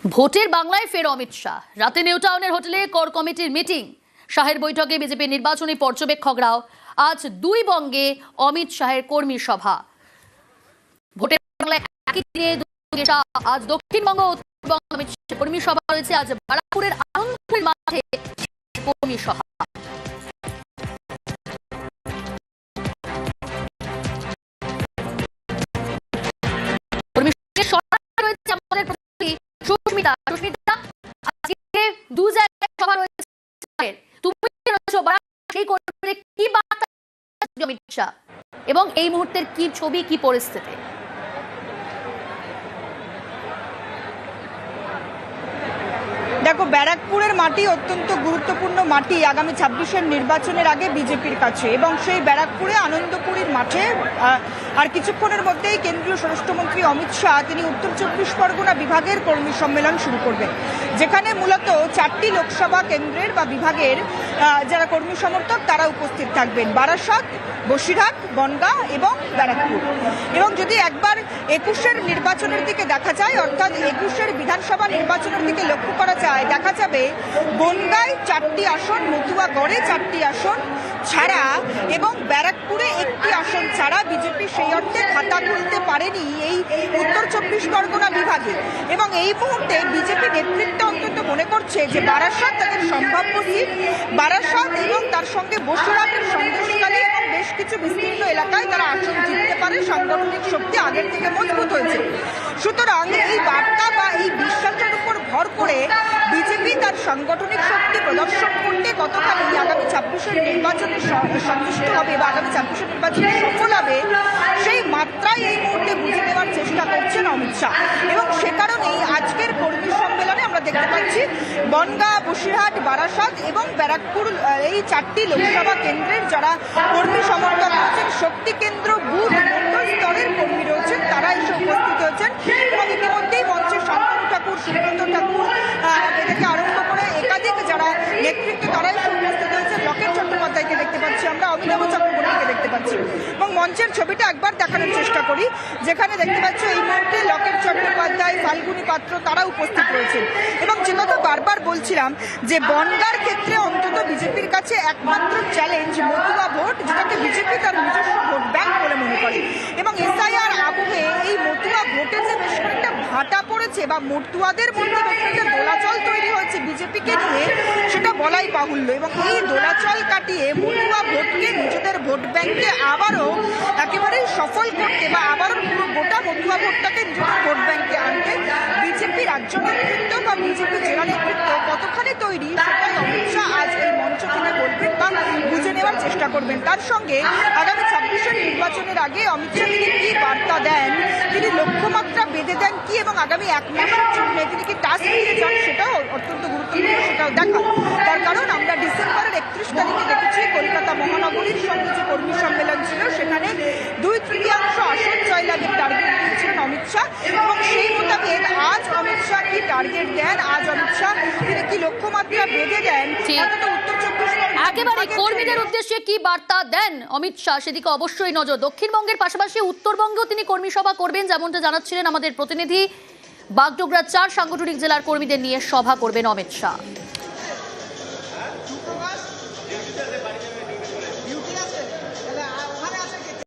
ভোটের বাংলায় ফের অমিত শাহ। রাতে নিউ টাউনের হোটেলে কোর কমিটির মিটিং। শাহের বৈঠকে বিজেপির নির্বাচনী পর্যবেক্ষকরাও। আজ দুই বঙ্গে অমিত শাহের কর্মী সভা। ভোটের বাংলায় একই দিনে আজ দক্ষিণবঙ্গ ও উত্তরবঙ্গ অমিত শাহের কর্মী সভা রয়েছে। আজ বারাকপুরের আনন্দপুর মাঠে কর্মী সভা। সুস্মিতা, আজকে দু জায়গায় সভা রয়েছে। তুমি সেই কর্মীদের কি বার্তা অমিত শাহ এবং এই মুহূর্তের কি ছবি, কি পরিস্থিতি? দেখো, ব্যারাকপুরের মাটি অত্যন্ত গুরুত্বপূর্ণ মাটি আগামী 26-এর নির্বাচনের আগে বিজেপির কাছে, এবং সেই ব্যারাকপুরে আনন্দপুরীর মাঠে আর কিছুক্ষণের মধ্যেই কেন্দ্রীয় স্বরাষ্ট্রমন্ত্রী অমিত শাহ তিনি উত্তর 24 পরগনা বিভাগের কর্মী সম্মেলন শুরু করবেন, যেখানে মূলত 4টি লোকসভা কেন্দ্রের বা বিভাগের যারা কর্মী সমর্থক তারা উপস্থিত থাকবেন। বারাসত, বসিরহাট, বনগাঁ এবং ব্যারাকপুর। এবং যদি একবার 21-এর নির্বাচনের দিকে দেখা যায়, অর্থাৎ 21-এর বিধানসভা নির্বাচনের দিকে লক্ষ্য করা যায়, দেখা যাবে বনগাঁয় 4টি আসন, মতুয়াগড়ে 4টি আসন ছাড়া এবং ব্যারাকপুরে 1টি আসন ছাড়া বিজেপি সেই অর্থে খাতা খুলতে পারেনি এই উত্তর 24 পরগনা বিভাগে। এবং এই মুহূর্তে বিজেপি নেতৃত্ব অন্তত মনে করছে যে বারাসত তাদের সম্ভাব্য সিট, বারাসত এবং তার সঙ্গে বসিরহাটের সন্দেশখালী এবং বেশ কিছু বিস্তীর্ণ এলাকায় তারা আসন জিততে পারে। সাংগঠনিক শক্তি আগের থেকে মজবুত হয়েছে। সুতরাং এই বার্তা বা এই বিশ্বাসের উপর ভর করে বিজেপি তার সাংগঠনিক শক্তি প্রদর্শন করতে কতখানি আগামী 26-এর নির্বাচনে সন্তুষ্ট হবে বা আগামী 26-এর নির্বাচনে সফল হবে, সেই মাত্রায় এই মুহূর্তে বুঝে নেওয়ার চেষ্টা করছেন অমিত শাহ। এবং সে কারণেই আজকের কর্মী সম্মেলনে আমরা দেখতে পাচ্ছি বনগাঁ, বসিরহাট, বারাসত এবং ব্যারাকপুর এই 4টি লোকসভা কেন্দ্রের যারা কর্মী সমর্থক রয়েছেন, শক্তি কেন্দ্র, বুথ, মন্ডল স্তরের কর্মী রয়েছেন, তারা এসে উপস্থিত হয়েছেন। এবং ইতিমধ্যেই মঞ্চে শান্তনু ঠাকুর, সুব্রত ঠাকুর থেকে আরম্ভ করে একাধিক যারা নেতৃত্ব তারা এসে উপস্থিত হয়েছেন। লকেট চট্টোপাধ্যায়কে দেখতে পাচ্ছি, আমরা অমিতাভ চক্রবর্তীকে দেখতে পাচ্ছি। এবং মঞ্চের ছবিটা একবার দেখানোর চেষ্টা করি, যেখানে দেখতে পাচ্ছি এই মুহূর্তে লকেট চট্টোপাধ্যায়, ফাল্গুনী পাত্র তারা উপস্থিত রয়েছেন। এবং যে কথা বারবার বলছিলাম যে বনগাঁর ক্ষেত্রে অন্তত বিজেপির কাছে একমাত্র চ্যালেঞ্জ মতুয়া ভোট, যেটাকে বিজেপি তার নিজস্ব ভোট ব্যাংক বলে মনে করে। এবং এসআইআর আবহে এই মতুয়া ভোটের যে বেশ কয়েকটা ভাটা পড়েছে বা মতুয়াদের মধ্যে বেশ একটা দোলাচল তৈরি হয়েছে বিজেপিকে নিয়ে, সেটা বলাই বাহুল্য। এবং এই দোলাচল কাটিয়ে মতুয়া ভোটকে নিজেদের ভোট ব্যাংকে আবারও একেবারেই সফল করতে বা আবারও পুরো গোটা মতুয়া ভোটটাকে নিজেদের ভোট ব্যাংকে আনতে বিজেপি রাজ্য নেতৃত্ব বা বিজেপি জেলা নেতৃত্ব কতখানি তৈরি, সেটাই অমিত শাহ আজ এই মঞ্চ থেকে বলবেন বা বুঝে নেওয়ার চেষ্টা করবেন। তার সঙ্গে আগামী 26-এর নির্বাচনের আগে অমিত শাহ তিনি কি বার্তা দেন, তিনি লক্ষ্যমাত্রা বেঁধে দেন কি, এবং আগামী 1 মাসের জন্য তিনি কি টাস্ক দিয়ে যান, সেটাও অত্যন্ত গুরুত্বপূর্ণ, সেটাও দেখা। তার কারণ আমরা ডিসেম্বরের 31 তারিখে দেখেছি কলকাতা মহানগরীর সঙ্গে যে কর্মী সম্মেলন ছিল, সেখানে 2/3 আসন জয়লাভের টার্গেট দিয়েছিলেন অমিত শাহ। এবং সেই মোতাবেক আজ অমিত শাহ কি টার্গেট দেন, আজ অমিত শাহ তিনি কি লক্ষ্যমাত্রা বেঁধে দেন, উত্তর 24 একেবারে কর্মীদের উদ্দেশ্যে কি বার্তা দেন অমিত শাহ, সেদিকে অবশ্যই নজর। দক্ষিণবঙ্গের পাশাপাশি উত্তরবঙ্গেও তিনি কর্মী সভা করবেন, যেমনটা জানাচ্ছিলেন আমাদের প্রতিনিধি। বাগডোগরা 4 সাংগঠনিক জেলার কর্মীদের নিয়ে সভা করবেন অমিত শাহ।